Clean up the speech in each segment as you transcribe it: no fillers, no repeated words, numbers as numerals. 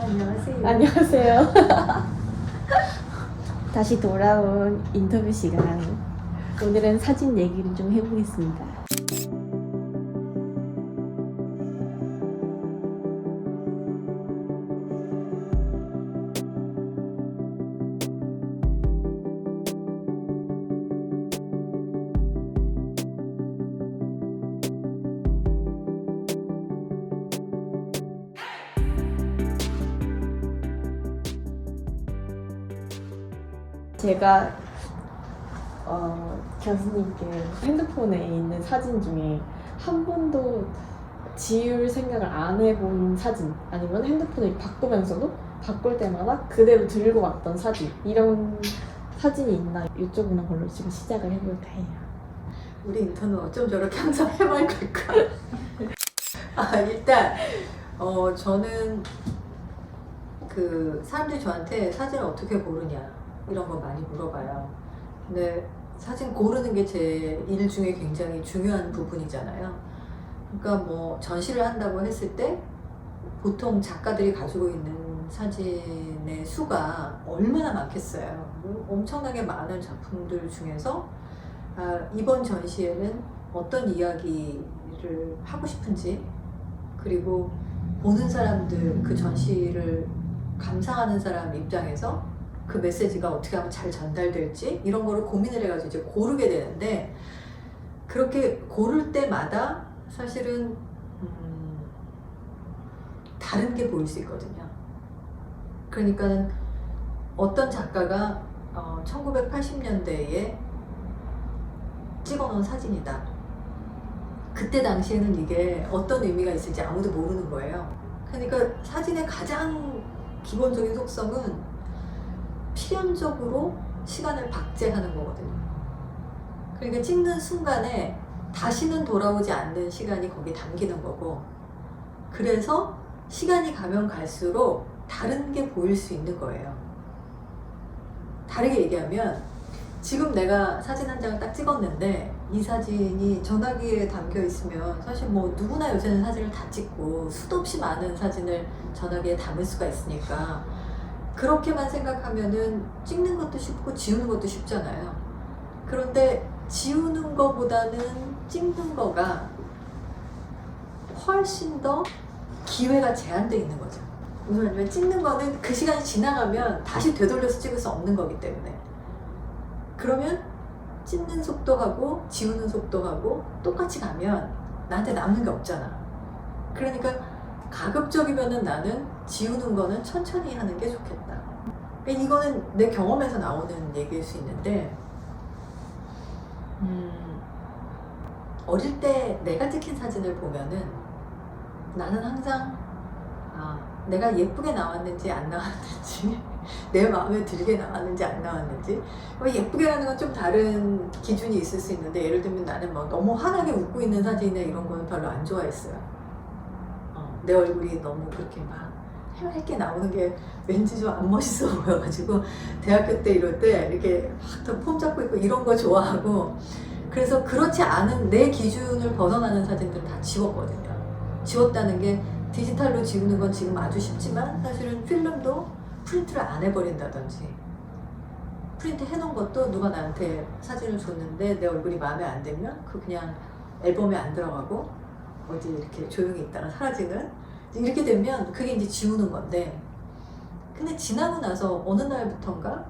안녕하세요. 안녕하세요. 다시 돌아온 인터뷰 시간. 오늘은 사진 얘기를 좀 해보겠습니다. 제가 교수님께 핸드폰에 있는 사진 중에 한 번도 지울 생각을 안 해본 사진, 아니면 핸드폰을 바꾸면서도 바꿀 때마다 그대로 들고 왔던 사진, 이런 사진이 있나 여쭤보는 걸로 지금 시작을 해볼까 해요. 우리 인턴은 어쩜 저렇게 항상 해맑을까? 일단 저는 그 사람들이 저한테 사진을 어떻게 고르냐 이런 거 많이 물어봐요. 근데 사진 고르는 게 제 일 중에 굉장히 중요한 부분이잖아요. 그러니까 뭐 전시를 한다고 했을 때 보통 작가들이 가지고 있는 사진의 수가 얼마나 많겠어요. 엄청나게 많은 작품들 중에서 이번 전시회는 어떤 이야기를 하고 싶은지, 그리고 보는 사람들, 그 전시를 감상하는 사람 입장에서 그 메시지가 어떻게 하면 잘 전달될지 이런 거를 고민을 해가지고 이제 고르게 되는데, 그렇게 고를 때마다 사실은 다른 게 보일 수 있거든요. 그러니까 어떤 작가가 1980년대에 찍어놓은 사진이다. 그때 당시에는 이게 어떤 의미가 있을지 아무도 모르는 거예요. 그러니까 사진의 가장 기본적인 속성은 필연적으로 시간을 박제하는 거거든요. 그러니까 찍는 순간에 다시는 돌아오지 않는 시간이 거기 담기는 거고, 그래서 시간이 가면 갈수록 다른 게 보일 수 있는 거예요. 다르게 얘기하면 지금 내가 사진 한 장을 딱 찍었는데 이 사진이 전화기에 담겨 있으면 사실 뭐 누구나 요새는 사진을 다 찍고 수도 없이 많은 사진을 전화기에 담을 수가 있으니까 그렇게만 생각하면은 찍는 것도 쉽고 지우는 것도 쉽잖아요. 그런데 지우는 거보다는 찍는 거가 훨씬 더 기회가 제한되어 있는 거죠. 무슨 말이냐면 찍는 거는 그 시간이 지나가면 다시 되돌려서 찍을 수 없는 거기 때문에, 그러면 찍는 속도하고 지우는 속도하고 똑같이 가면 나한테 남는 게 없잖아. 그러니까 가급적이면은 나는 지우는 거는 천천히 하는 게 좋겠다. 그러니까 이거는 내 경험에서 나오는 얘기일 수 있는데, 어릴 때 내가 찍힌 사진을 보면은 나는 항상 내가 예쁘게 나왔는지 안 나왔는지 내 마음에 들게 나왔는지 안 나왔는지, 예쁘게라는 건 좀 다른 기준이 있을 수 있는데, 예를 들면 나는 뭐 너무 환하게 웃고 있는 사진이나 이런 거는 별로 안 좋아했어요. 내 얼굴이 너무 그렇게 막 해맑게 나오는 게 왠지 좀 안 멋있어 보여가지고 대학교 때 이럴 때 이렇게 막 폼 잡고 있고 이런 거 좋아하고, 그래서 그렇지 않은 내 기준을 벗어나는 사진들은 다 지웠거든요. 지웠다는 게 디지털로 지우는 건 지금 아주 쉽지만 사실은 필름도 프린트를 안 해버린다든지, 프린트 해놓은 것도 누가 나한테 사진을 줬는데 내 얼굴이 마음에 안 들면 그 그냥 앨범에 안 들어가고 어디 이렇게 조용히 있다가 사라지는, 이렇게 되면 그게 이제 지우는 건데, 근데 지나고 나서 어느 날부턴가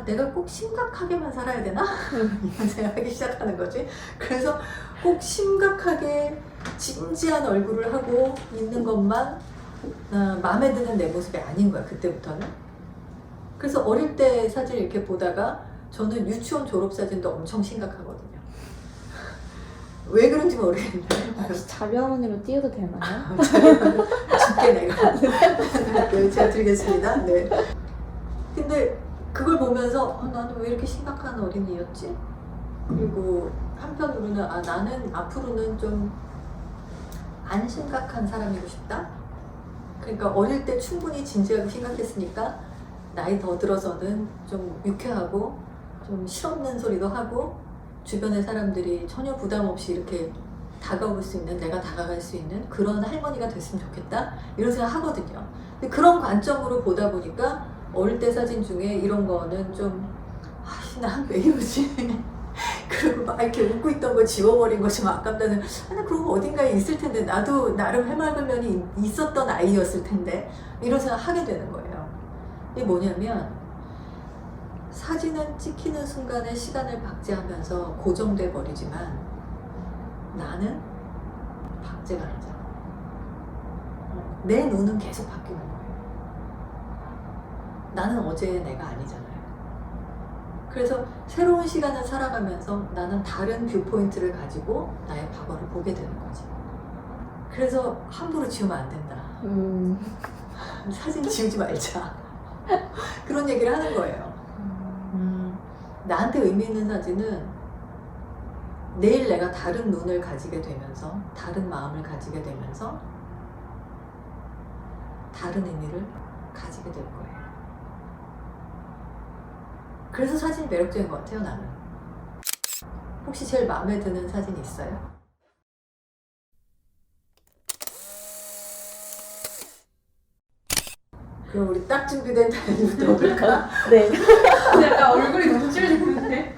내가 꼭 심각하게만 살아야 되나? 이런 생각하기 시작하는 거지. 그래서 꼭 심각하게 진지한 얼굴을 하고 있는 것만 마음에 드는 내 모습이 아닌 거야, 그때부터는. 그래서 어릴 때 사진 이렇게 보다가 저는 유치원 졸업사진도 엄청 심각하거든요. 왜 그런지 모르겠는데. 혹시 자료화면으로 띄워도 되나요? 줄게 내가. 네, 제가 드리겠습니다. 네. 근데 그걸 보면서 나는 왜 이렇게 심각한 어린이였지? 그리고 한편으로는 나는 앞으로는 좀 안 심각한 사람이고 싶다. 그러니까 어릴 때 충분히 진지하게 생각했으니까 나이 더 들어서는 좀 유쾌하고 좀 실없는 소리도 하고 주변의 사람들이 전혀 부담 없이 이렇게 다가올 수 있는, 내가 다가갈 수 있는 그런 할머니가 됐으면 좋겠다 이런 생각 하거든요. 근데 그런 관점으로 보다 보니까 어릴 때 사진 중에 이런 거는 좀 난 왜 이러지? 그리고 막 이렇게 웃고 있던 거 지워버린 거 좀 아깝다는, 나 그런 거 어딘가에 있을 텐데, 나도 나름 해맑은 면이 있었던 아이였을 텐데 이런 생각 하게 되는 거예요. 이게 뭐냐면 사진은 찍히는 순간에 시간을 박제하면서 고정돼 버리지만 나는 박제가 아니잖아. 내 눈은 계속 바뀌는 거예요. 나는 어제의 내가 아니잖아요. 그래서 새로운 시간을 살아가면서 나는 다른 뷰포인트를 가지고 나의 과거를 보게 되는 거지. 그래서 함부로 지우면 안 된다. 사진 지우지 말자. 그런 얘기를 하는 거예요. 나한테 의미 있는 사진은 내일 내가 다른 눈을 가지게 되면서, 다른 마음을 가지게 되면서 다른 의미를 가지게 될 거예요. 그래서 사진이 매력적인 것 같아요, 나는. 혹시 제일 마음에 드는 사진 있어요? 그럼 우리 딱 준비된 타임부터 볼까? 네. 약간 얼굴이 너무 찔리는데.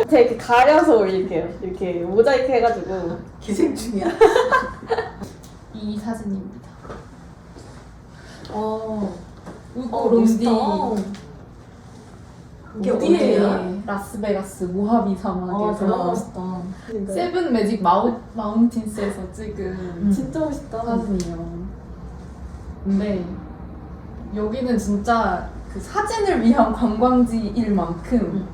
제가 이렇게 가려서 올릴게요. 이렇게 모자이크 해가지고. 기생충이야. 이 사진입니다. 어, 우고 론디. 이게 어디예요? 어디야? 라스베가스 모하비 사막에서 정말 멋있다. 세븐 매직 마운틴스에서 찍은 진짜 멋있다. 사진이에요. 근데 여기는 진짜 그 사진을 위한 관광지일 만큼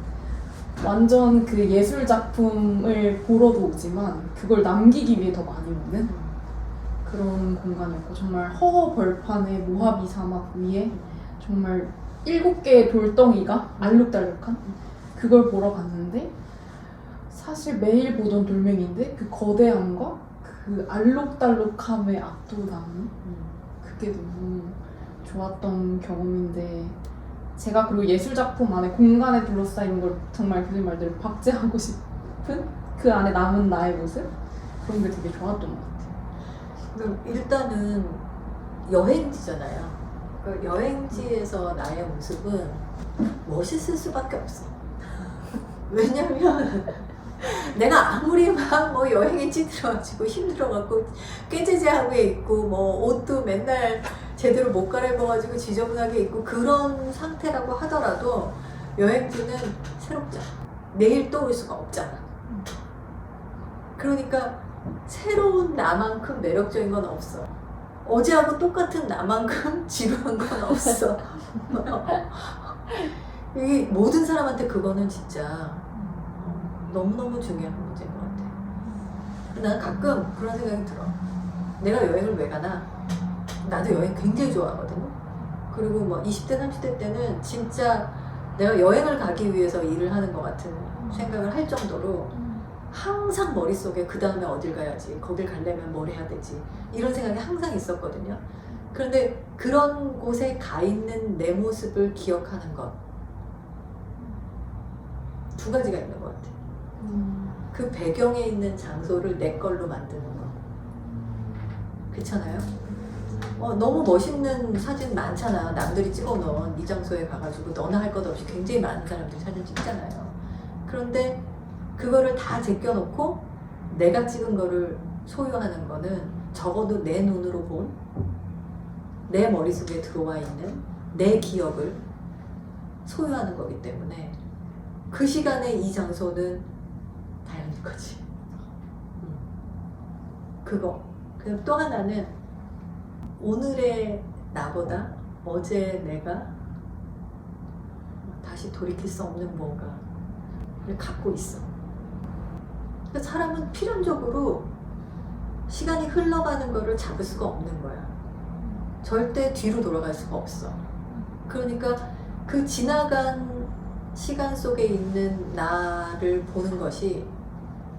완전 그 예술 작품을 보러도 오지만 그걸 남기기 위해 더 많이 오는 그런 공간이었고, 정말 허허 벌판의 모하비 사막 위에 정말 7개의 돌덩이가 알록달록한 그걸 보러 갔는데, 사실 매일 보던 돌멩이인데 그 거대함과 그 알록달록함에 압도당하는 그게 너무 좋았던 경험인데, 제가 그리고 예술작품 안에 공간에 둘러싸인 걸 정말 교수님 말대로 박제하고 싶은 그 안에 남은 나의 모습? 그런 게 되게 좋았던 것 같아요. 그럼 일단은 여행지잖아요. 그 여행지에서 나의 모습은 멋있을 수밖에 없어. 왜냐면 내가 아무리 막 뭐 여행에 찌들어가지고 힘들어갖고 꾀죄죄하고 있고 뭐 옷도 맨날 제대로 못 갈아입어가지고 지저분하게 입고 그런 상태라고 하더라도 여행지는 새롭잖아. 내일 또 올 수가 없잖아. 그러니까 새로운 나만큼 매력적인 건 없어. 어제하고 똑같은 나만큼 지루한 건 없어. 이게 모든 사람한테 그거는 진짜 너무너무 중요한 문제인 것 같아. 난 가끔 그런 생각이 들어. 내가 여행을 왜 가나? 나도 여행 굉장히 좋아하거든요. 그리고 뭐 20대, 30대 때는 진짜 내가 여행을 가기 위해서 일을 하는 것 같은 생각을 할 정도로 항상 머릿속에 그 다음에 어딜 가야지, 거길 가려면 뭘 해야 되지, 이런 생각이 항상 있었거든요. 그런데 그런 곳에 가 있는 내 모습을 기억하는 것, 두 가지가 있는 것 같아요. 그 배경에 있는 장소를 내 걸로 만드는 거. 그렇잖아요? 너무 멋있는 사진 많잖아. 남들이 찍어놓은 이 장소에 가가지고 너나 할 것 없이 굉장히 많은 사람들이 사진 찍잖아요. 그런데 그거를 다 제껴놓고 내가 찍은 거를 소유하는 거는 적어도 내 눈으로 본, 내 머릿속에 들어와 있는 내 기억을 소유하는 거기 때문에 그 시간에 이 장소는 다현이 거지. 그거. 그리고 또 하나는 오늘의 나보다 어제의 내가 다시 돌이킬 수 없는 뭔가를 갖고 있어. 그러니까 사람은 필연적으로 시간이 흘러가는 거를 잡을 수가 없는 거야. 절대 뒤로 돌아갈 수가 없어. 그러니까 그 지나간 시간 속에 있는 나를 보는 것이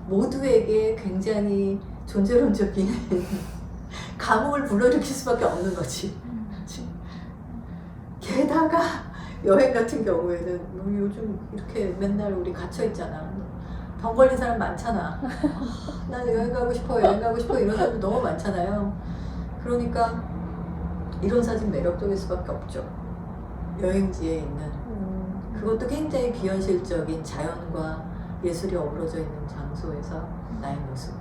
모두에게 굉장히 존재론적인 감흥을 불러일으킬 수밖에 없는 거지. 게다가 여행 같은 경우에는 요즘 이렇게 맨날 우리 갇혀 있잖아. 돈 걸린 사람 많잖아. 나 여행 가고 싶어, 여행 가고 싶어 이런 사람들 너무 많잖아요. 그러니까 이런 사진 매력적일 수밖에 없죠. 여행지에 있는 그것도 굉장히 비현실적인 자연과 예술이 어우러져 있는 장소에서 나의 모습.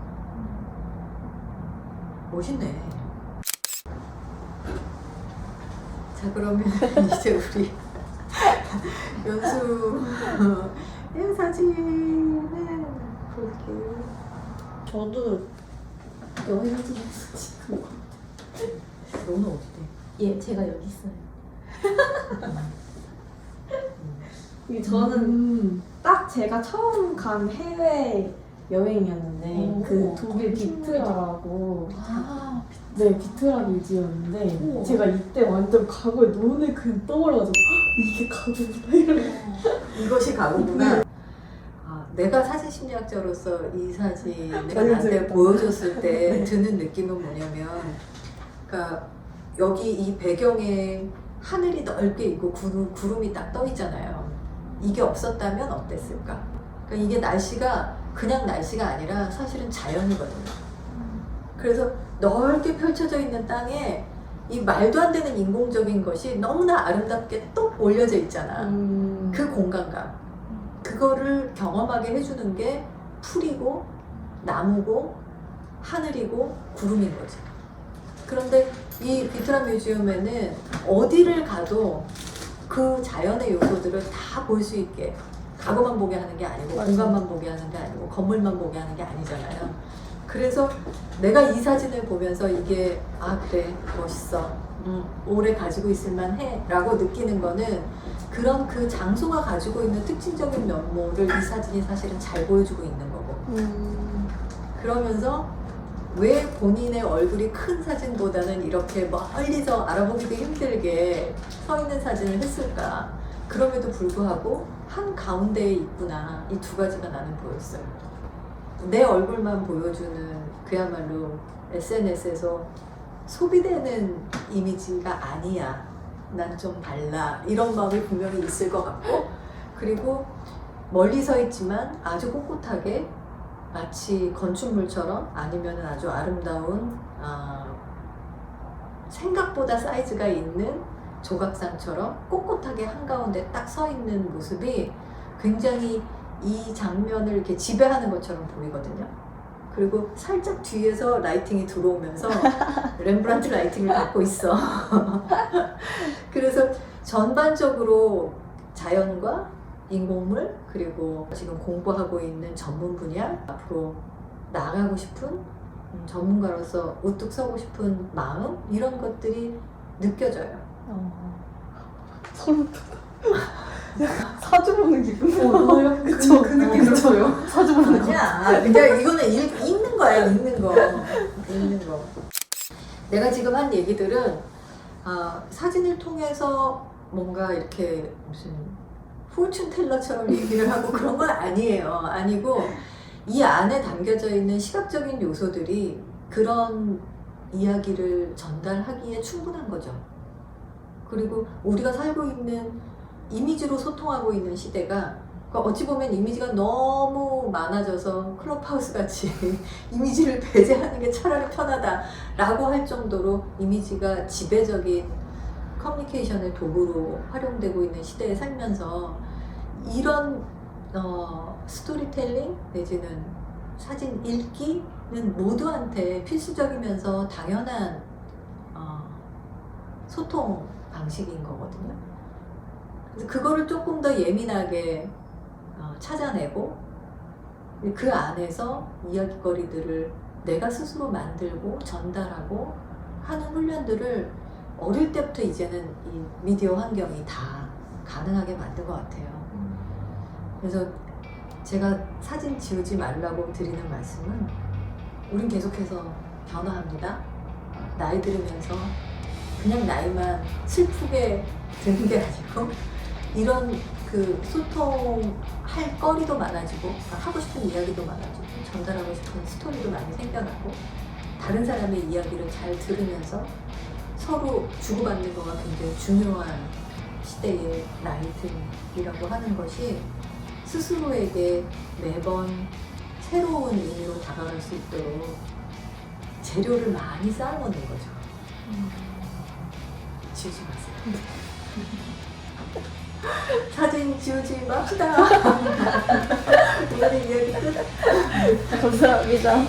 멋있네. 자, 그러면 이제 우리 연수의 사진을 볼게요. 저도 여행지에서 찍은 거. 너는 어디 예, 제가 여기 있어요. 이게 저는 딱 제가 처음 간 해외 여행이었는데 오, 그 독일 비트라고 아, 네 비트라 뮤지엄인데 우와. 제가 이때 완전 과거에 눈에 그냥 떠올라가지고 이게 과거구나 이러고 이것이 가구구나. 아, 내가 사진 심리학자로서 이 사진을 너무 나한테 재밌다. 보여줬을 때 드는 느낌은 뭐냐면, 그러니까 여기 이 배경에 하늘이 넓게 있고 구름이 딱 떠 있잖아요. 이게 없었다면 어땠을까? 그러니까 이게 날씨가 그냥 날씨가 아니라 사실은 자연이거든요. 그래서 넓게 펼쳐져 있는 땅에 이 말도 안 되는 인공적인 것이 너무나 아름답게 또 올려져 있잖아. 그 공간감. 그거를 경험하게 해주는 게 풀이고 나무고 하늘이고 구름인 거지. 그런데 이 비트라 뮤지엄에는 어디를 가도 그 자연의 요소들을 다 볼 수 있게 가구만 보게 하는 게 아니고 맞아. 공간만 보게 하는 게 아니고 건물만 보게 하는 게 아니잖아요. 그래서 내가 이 사진을 보면서 이게 아 그래 멋있어 오래 가지고 있을만 해 라고 느끼는 거는 그런 그 장소가 가지고 있는 특징적인 면모를 이 사진이 사실은 잘 보여주고 있는 거고 그러면서 왜 본인의 얼굴이 큰 사진보다는 이렇게 멀리서 알아보기도 힘들게 서 있는 사진을 했을까. 그럼에도 불구하고 한 가운데에 있구나. 이 두 가지가 나는 보였어요. 내 얼굴만 보여주는 그야말로 SNS에서 소비되는 이미지가 아니야. 난 좀 달라. 이런 마음이 분명히 있을 것 같고 그리고 멀리 서 있지만 아주 꼿꼿하게 마치 건축물처럼 아니면 아주 아름다운 생각보다 사이즈가 있는 조각상처럼 꼿꼿하게 한가운데 딱 서 있는 모습이 굉장히 이 장면을 이렇게 지배하는 것처럼 보이거든요. 그리고 살짝 뒤에서 라이팅이 들어오면서 렘브란트 라이팅을 받고 있어. 그래서 전반적으로 자연과 인공물 그리고 지금 공부하고 있는 전문 분야 앞으로 나아가고 싶은 전문가로서 우뚝 서고 싶은 마음 이런 것들이 느껴져요. 소름 돋아. 사주 보는 기분. 그쵸, 그 느낌 들어요. 사주 보는 거. 아니야. 그냥 이거는 읽는 거야. 읽는 거. 읽는 거. 내가 지금 한 얘기들은 사진을 통해서 뭔가 이렇게 무슨 포춘 텔러처럼 얘기를 하고 그런 건 아니에요. 아니고 이 안에 담겨져 있는 시각적인 요소들이 그런 이야기를 전달하기에 충분한 거죠. 그리고 우리가 살고 있는 이미지로 소통하고 있는 시대가 그러니까 어찌 보면 이미지가 너무 많아져서 클럽하우스 같이 이미지를 배제하는 게 차라리 편하다라고 할 정도로 이미지가 지배적인 커뮤니케이션의 도구로 활용되고 있는 시대에 살면서 이런 스토리텔링 내지는 사진 읽기는 모두한테 필수적이면서 당연한 소통 방식인 거거든요. 그래서 그거를 조금 더 예민하게 찾아내고 그 안에서 이야기거리들을 내가 스스로 만들고 전달하고 하는 훈련들을 어릴 때부터 이제는 이 미디어 환경이 다 가능하게 만든 것 같아요. 그래서 제가 사진 지우지 말라고 드리는 말씀은 우린 계속해서 변화합니다. 나이 들으면서 그냥 나이만 슬프게 드는 게 아니고 이런 그 소통할 거리도 많아지고 하고 싶은 이야기도 많아지고 전달하고 싶은 스토리도 많이 생겨나고 다른 사람의 이야기를 잘 들으면서 서로 주고받는 거가 굉장히 중요한 시대의 나이들이라고 하는 것이 스스로에게 매번 새로운 의미로 다가갈 수 있도록 재료를 많이 쌓아놓는 거죠. 지우지 마세요. 사진 지우지 맙시다. 오늘의 이야기 끝. 감사합니다.